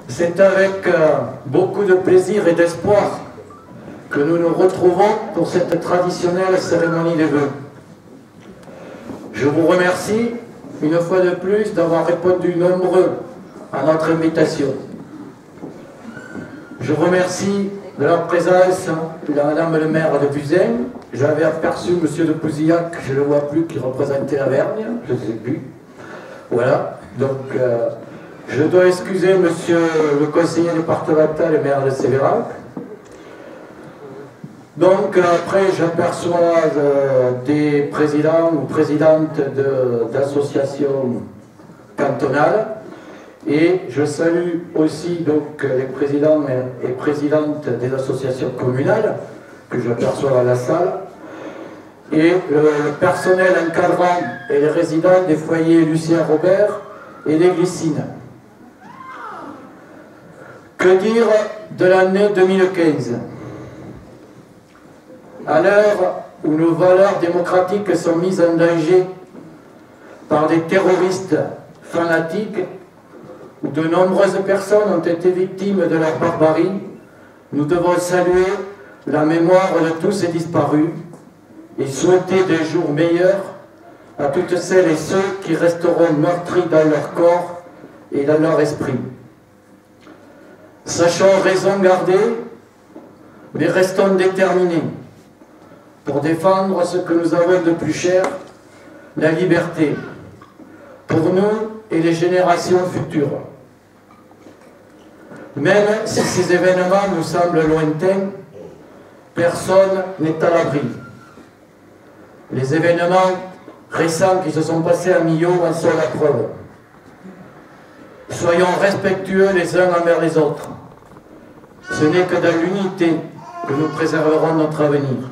C'est avec beaucoup de plaisir et d'espoir que nous nous retrouvons pour cette traditionnelle cérémonie des vœux. Je vous remercie une fois de plus d'avoir répondu nombreux à notre invitation. Je remercie de leur présence Madame le maire de Buzyn. J'avais aperçu Monsieur de Pouzillac, je ne le vois plus, qui représentait Avergne, je ne sais plus. Voilà, donc je dois excuser Monsieur le conseiller départemental et maire de Sévérac. Donc après j'aperçois des présidents ou présidentes d'associations cantonales et je salue aussi donc les présidents et présidentes des associations communales que j'aperçois dans la salle et le personnel encadrant et les résidents des foyers Lucien Robert et des Glycines. Que dire de l'année 2015 ? À l'heure où nos valeurs démocratiques sont mises en danger par des terroristes fanatiques, où de nombreuses personnes ont été victimes de leur barbarie, nous devons saluer la mémoire de tous ces disparus et souhaiter des jours meilleurs à toutes celles et ceux qui resteront meurtris dans leur corps et dans leur esprit. Sachons raison garder, mais restons déterminés pour défendre ce que nous avons de plus cher, la liberté, pour nous et les générations futures. Même si ces événements nous semblent lointains, personne n'est à l'abri. Les événements récents qui se sont passés à Millau en sont la preuve. Soyons respectueux les uns envers les autres. Ce n'est que dans l'unité que nous préserverons notre avenir.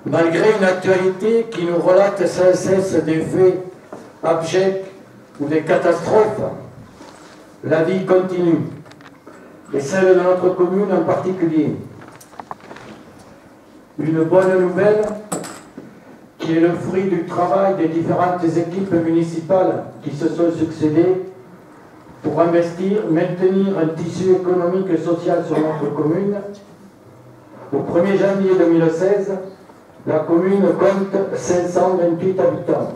Malgré une actualité qui nous relate sans cesse des faits abjects ou des catastrophes, la vie continue, et celle de notre commune en particulier. Une bonne nouvelle qui est le fruit du travail des différentes équipes municipales qui se sont succédées pour investir, maintenir un tissu économique et social sur notre commune. Au 1er janvier 2016, la commune compte 528 habitants.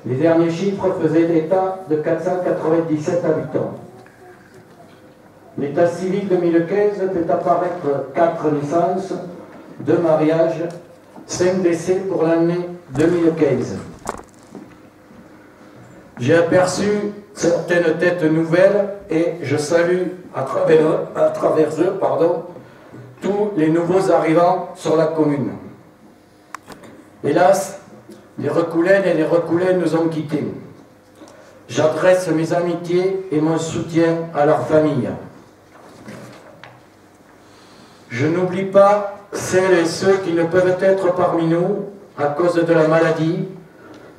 Les derniers chiffres faisaient état de 497 habitants. L'état civil 2015 fait apparaître 4 naissances, 2 mariages, 5 décès pour l'année 2015. J'ai aperçu certaines têtes nouvelles et je salue à travers eux, tous les nouveaux arrivants sur la commune. Hélas, les Recoulaines et les Recoulaines nous ont quittés. J'adresse mes amitiés et mon soutien à leur famille. Je n'oublie pas celles et ceux qui ne peuvent être parmi nous à cause de la maladie,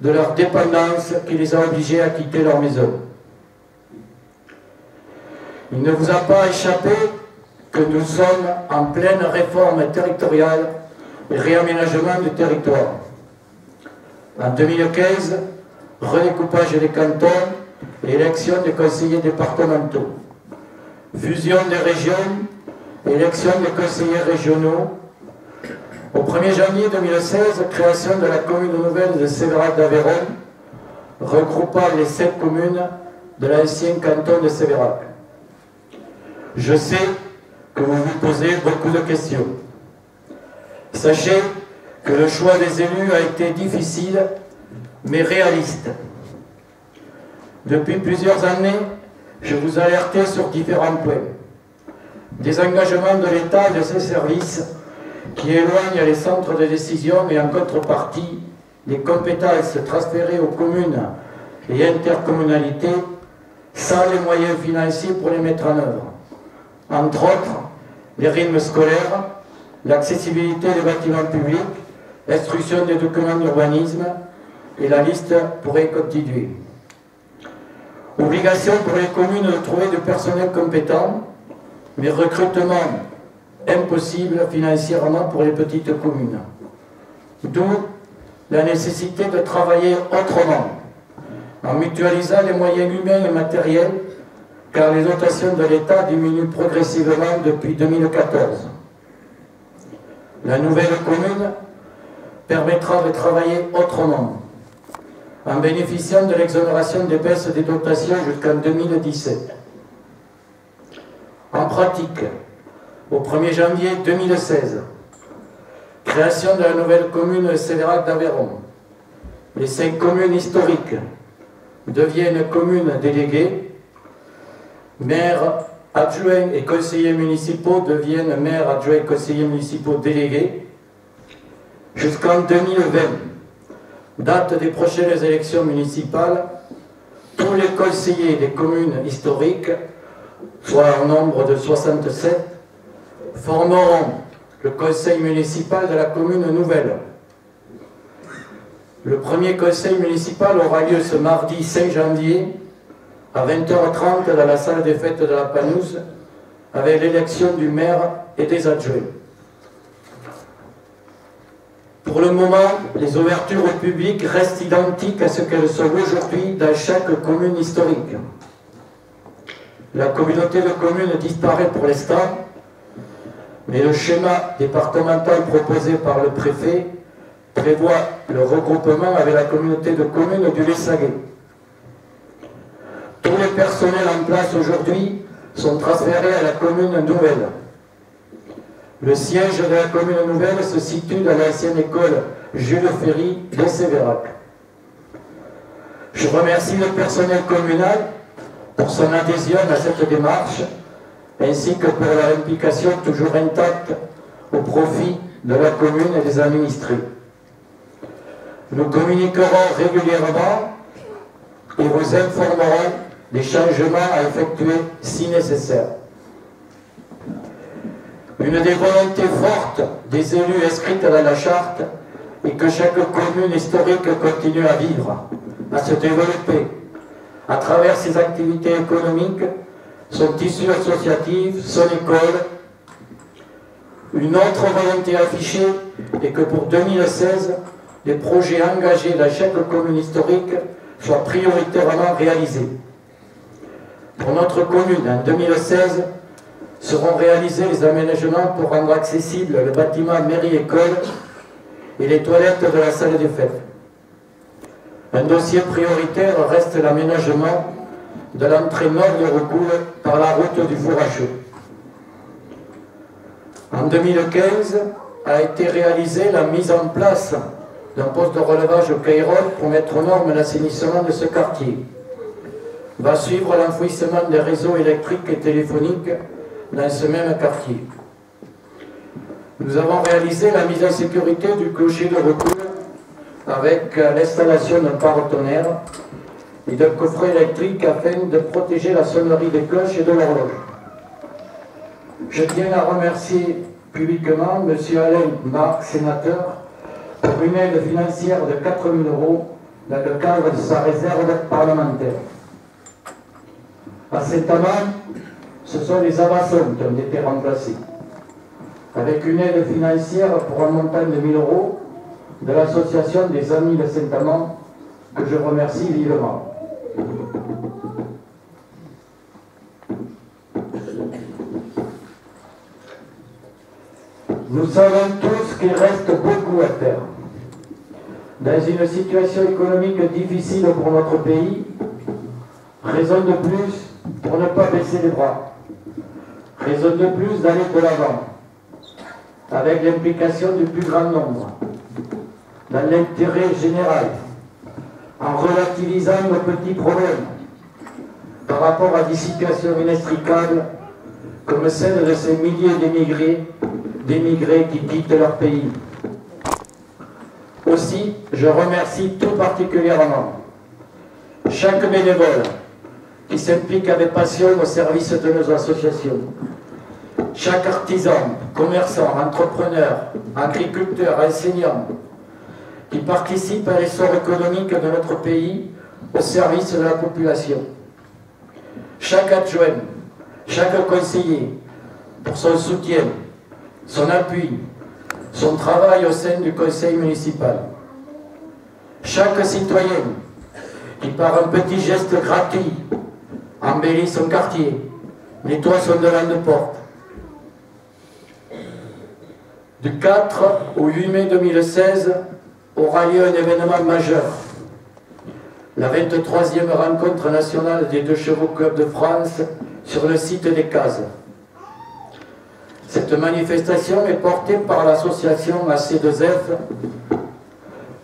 de leur dépendance qui les a obligés à quitter leur maison. Il ne vous a pas échappé que nous sommes en pleine réforme territoriale et réaménagement du territoire. En 2015, redécoupage des cantons et élection des conseillers départementaux. Fusion des régions, élection des conseillers régionaux. Au 1er janvier 2016, création de la commune nouvelle de Sévérac-d'Aveyron, regroupant les 7 communes de l'ancien canton de Sévérac. Je sais que vous vous posez beaucoup de questions. Sachez que le choix des élus a été difficile, mais réaliste. Depuis plusieurs années, je vous alertais sur différents points. Des engagements de l'État et de ses services qui éloignent les centres de décision et en contrepartie, les compétences transférées aux communes et intercommunalités sans les moyens financiers pour les mettre en œuvre. Entre autres, les rythmes scolaires, l'accessibilité des bâtiments publics, l'instruction des documents d'urbanisme, et la liste pourrait continuer. Obligation pour les communes de trouver du personnel compétent, mais recrutement impossible financièrement pour les petites communes. D'où la nécessité de travailler autrement, en mutualisant les moyens humains et matériels, car les dotations de l'État diminuent progressivement depuis 2014. La nouvelle commune permettra de travailler autrement, en bénéficiant de l'exonération des baisses des dotations jusqu'en 2017. En pratique, au 1er janvier 2016, création de la nouvelle commune Sévérac d'Aveyron, les 5 communes historiques deviennent communes déléguées, maires adjoints et conseillers municipaux deviennent maires adjoints et conseillers municipaux délégués jusqu'en 2020, date des prochaines élections municipales. Tous les conseillers des communes historiques, soit en nombre de 67, formeront le conseil municipal de la commune nouvelle. Le premier conseil municipal aura lieu ce mardi 5 janvier à 20h30 dans la salle des fêtes de la Panouse, avec l'élection du maire et des adjoints. Pour le moment, les ouvertures au public restent identiques à ce qu'elles sont aujourd'hui dans chaque commune historique. La communauté de communes disparaît pour l'instant, mais le schéma départemental proposé par le préfet prévoit le regroupement avec la communauté de communes du Lessaguet. Tous les personnels en place aujourd'hui sont transférés à la commune nouvelle. Le siège de la commune nouvelle se situe dans l'ancienne école Jules Ferry de Sévérac. Je remercie le personnel communal pour son adhésion à cette démarche, ainsi que pour leur implication toujours intacte au profit de la commune et des administrés. Nous communiquerons régulièrement et vous informerons des changements à effectuer si nécessaire. Une des volontés fortes des élus inscrites dans la charte est que chaque commune historique continue à vivre, à se développer, à travers ses activités économiques, son tissu associatif, son école. Une autre volonté affichée est que pour 2016, les projets engagés dans chaque commune historique soient prioritairement réalisés. Pour notre commune, en 2016, seront réalisés les aménagements pour rendre accessible le bâtiment mairie-école et les toilettes de la salle des fêtes. Un dossier prioritaire reste l'aménagement de l'entrée nord de Recoul par la route du four à chaud. En 2015, a été réalisée la mise en place d'un poste de relevage au Caïrol pour mettre aux normes l'assainissement de ce quartier. Va suivre l'enfouissement des réseaux électriques et téléphoniques dans ce même quartier. Nous avons réalisé la mise en sécurité du clocher de Recoul avec l'installation d'un paratonnerre et d'un coffret électrique afin de protéger la sonnerie des cloches et de l'horloge. Je tiens à remercier publiquement M. Alain Marc, sénateur, pour une aide financière de 4 000 € dans le cadre de sa réserve parlementaire. À Saint-Amand, ce sont les abassons qui ont été remplacés, avec une aide financière pour un montant de 1 000 € de l'association des Amis de Saint-Amand, que je remercie vivement. Nous savons tous qu'il reste beaucoup à faire. Dans une situation économique difficile pour notre pays, raison de plus pour ne pas baisser les bras. Raison de plus d'aller de l'avant, avec l'implication du plus grand nombre, dans l'intérêt général, en relativisant nos petits problèmes par rapport à des situations inextricables comme celle de ces milliers d'émigrés qui quittent leur pays. Aussi, je remercie tout particulièrement chaque bénévole qui s'implique avec passion au service de nos associations, chaque artisan, commerçant, entrepreneur, agriculteur, enseignant, qui participe à l'essor économique de notre pays au service de la population. Chaque adjoint, chaque conseiller, pour son soutien, son appui, son travail au sein du conseil municipal. Chaque citoyen qui par un petit geste gratuit embellit son quartier, nettoie son devant de porte. Du 4 au 8 mai 2016 aura lieu un événement majeur, la 23e rencontre nationale des 2 chevaux Club de France sur le site des Cases. Cette manifestation est portée par l'association AC2F,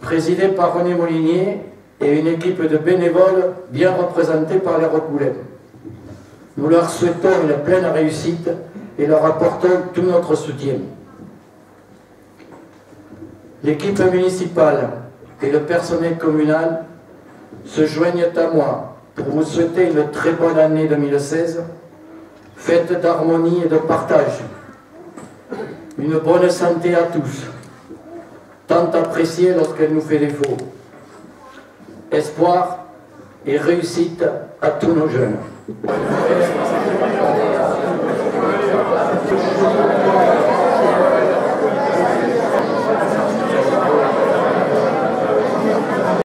présidée par René Molinier et une équipe de bénévoles bien représentée par les Recoulets. Nous leur souhaitons une pleine réussite et leur apportons tout notre soutien. L'équipe municipale et le personnel communal se joignent à moi pour vous souhaiter une très bonne année 2016, faite d'harmonie et de partage. Une bonne santé à tous, tant appréciée lorsqu'elle nous fait défaut. Espoir et réussite à tous nos jeunes.